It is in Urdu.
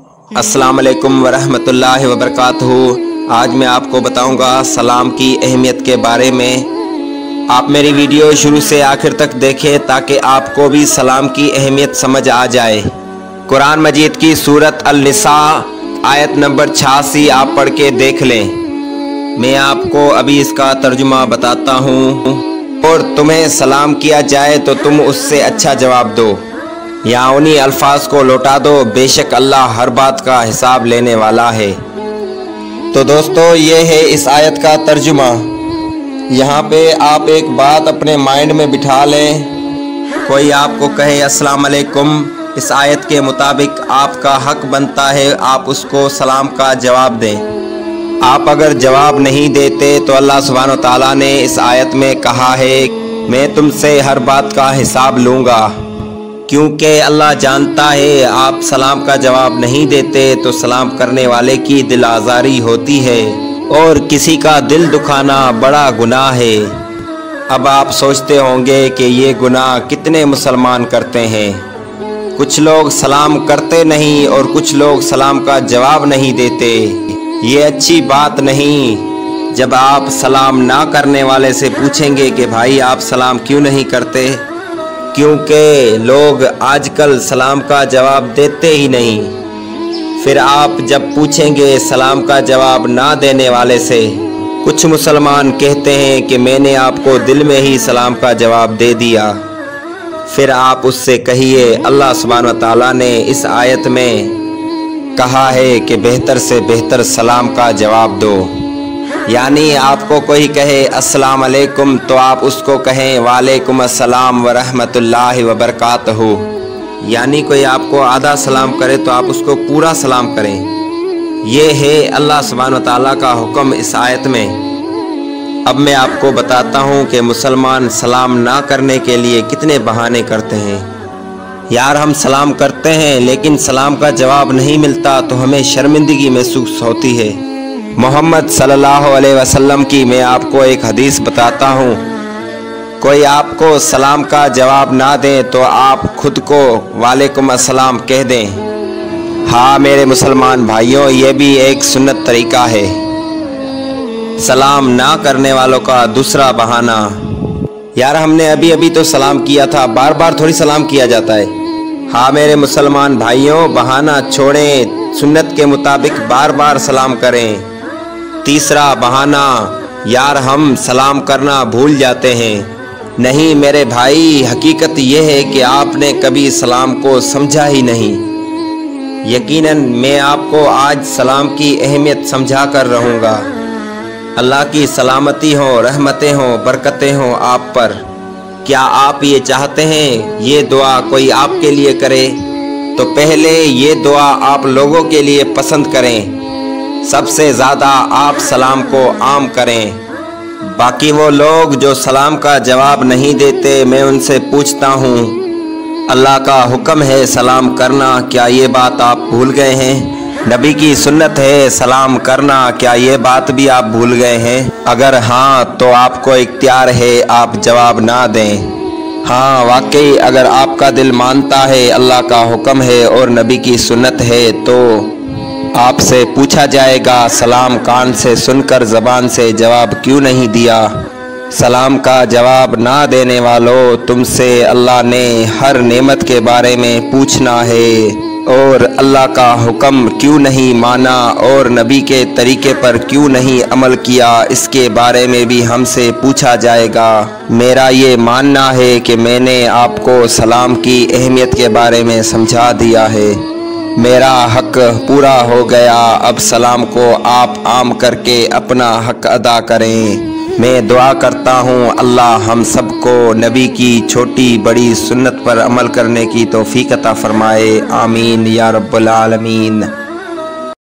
السلام علیکم ورحمۃ اللہ وبرکاتہ۔ آج میں آپ کو بتاؤں گا سلام کی اہمیت کے بارے میں۔ آپ میری ویڈیو شروع سے آخر تک دیکھیں تاکہ آپ کو بھی سلام کی اہمیت سمجھ آ جائے۔ قرآن مجید کی سورۃ النساء آیت نمبر 86 آپ پڑھ کے دیکھ لیں۔ میں آپ کو ابھی اس کا ترجمہ بتاتا ہوں۔ اور تمہیں سلام کیا جائے تو تم اس سے اچھا جواب دو یا انہی الفاظ کو لوٹا دو، بے شک اللہ ہر بات کا حساب لینے والا ہے۔ تو دوستو، یہ ہے اس آیت کا ترجمہ۔ یہاں پہ آپ ایک بات اپنے مائنڈ میں بٹھا لیں۔ کوئی آپ کو کہے السلام علیکم، اس آیت کے مطابق آپ کا حق بنتا ہے آپ اس کو سلام کا جواب دیں۔ آپ اگر جواب نہیں دیتے تو اللہ سبحانہ و تعالیٰ نے اس آیت میں کہا ہے میں تم سے ہر بات کا حساب لوں گا، کیونکہ اللہ جانتا ہے آپ سلام کا جواب نہیں دیتے تو سلام کرنے والے کی دل آزاری ہوتی ہے اور کسی کا دل دکھانا بڑا گناہ ہے۔ اب آپ سوچتے ہوں گے کہ یہ گناہ کتنے مسلمان کرتے ہیں۔ کچھ لوگ سلام کرتے نہیں اور کچھ لوگ سلام کا جواب نہیں دیتے۔ یہ اچھی بات نہیں۔ جب آپ سلام نہ کرنے والے سے پوچھیں گے کہ بھائی آپ سلام کیوں نہیں کرتے، کیونکہ لوگ آج کل سلام کا جواب دیتے ہی نہیں۔ پھر آپ جب پوچھیں گے سلام کا جواب نہ دینے والے سے، کچھ مسلمان کہتے ہیں کہ میں نے آپ کو دل میں ہی سلام کا جواب دے دیا۔ پھر آپ اس سے کہیے اللہ سبحانہ و تعالیٰ نے اس آیت میں کہا ہے کہ بہتر سے بہتر سلام کا جواب دو۔ یعنی آپ کو کوئی کہے السلام علیکم تو آپ اس کو کہیں وعلیکم السلام ورحمۃ اللہ وبرکاتہ۔ یعنی کوئی آپ کو آدھا سلام کرے تو آپ اس کو پورا سلام کریں۔ یہ ہے اللہ سبحانہ و تعالیٰ کا حکم اس آیت میں۔ اب میں آپ کو بتاتا ہوں کہ مسلمان سلام نہ کرنے کے لیے کتنے بہانے کرتے ہیں۔ یار ہم سلام کرتے ہیں لیکن سلام کا جواب نہیں ملتا تو ہمیں شرمندگی محسوس ہوتی ہے۔ محمد صلی اللہ علیہ وسلم کی میں آپ کو ایک حدیث بتاتا ہوں۔ کوئی آپ کو سلام کا جواب نہ دیں تو آپ خود کو وعلیکم السلام کہہ دیں۔ ہاں میرے مسلمان بھائیوں، یہ بھی ایک سنت طریقہ ہے۔ سلام نہ کرنے والوں کا دوسرا بہانہ، یار ہم نے ابھی تو سلام کیا تھا، بار بار تھوڑی سلام کیا جاتا ہے۔ ہاں میرے مسلمان بھائیوں، بہانہ چھوڑیں، سنت کے مطابق بار بار سلام کریں۔ تیسرا بہانہ، یار ہم سلام کرنا بھول جاتے ہیں۔ نہیں میرے بھائی، حقیقت یہ ہے کہ آپ نے کبھی سلام کو سمجھا ہی نہیں۔ یقیناً میں آپ کو آج سلام کی اہمیت سمجھا کر رہوں گا۔ اللہ کی سلامتی ہوں، رحمتیں ہوں، برکتیں ہوں آپ پر۔ کیا آپ یہ چاہتے ہیں یہ دعا کوئی آپ کے لیے کرے تو پہلے یہ دعا آپ لوگوں کے لیے پسند کریں، سب سے زیادہ آپ سلام کو عام کریں۔ باقی وہ لوگ جو سلام کا جواب نہیں دیتے، میں ان سے پوچھتا ہوں اللہ کا حکم ہے سلام کرنا، کیا یہ بات آپ بھول گئے ہیں؟ نبی کی سنت ہے سلام کرنا، کیا یہ بات بھی آپ بھول گئے ہیں؟ اگر ہاں تو آپ کو اختیار ہے آپ جواب نہ دیں۔ ہاں واقعی اگر آپ کا دل مانتا ہے اللہ کا حکم ہے اور نبی کی سنت ہے تو آپ سے پوچھا جائے گا سلام کان سے سن کر زبان سے جواب کیوں نہیں دیا؟ سلام کا جواب نہ دینے والوں، تم سے اللہ نے ہر نعمت کے بارے میں پوچھنا ہے اور اللہ کا حکم کیوں نہیں مانا اور نبی کے طریقے پر کیوں نہیں عمل کیا، اس کے بارے میں بھی ہم سے پوچھا جائے گا۔ میرا یہ ماننا ہے کہ میں نے آپ کو سلام کی اہمیت کے بارے میں سمجھا دیا ہے۔ میرا حق پورا ہو گیا، اب سلام کو آپ عام کر کے اپنا حق ادا کریں۔ میں دعا کرتا ہوں اللہ ہم سب کو نبی کی چھوٹی بڑی سنت پر عمل کرنے کی توفیق عطا فرمائے، آمین یا رب العالمین۔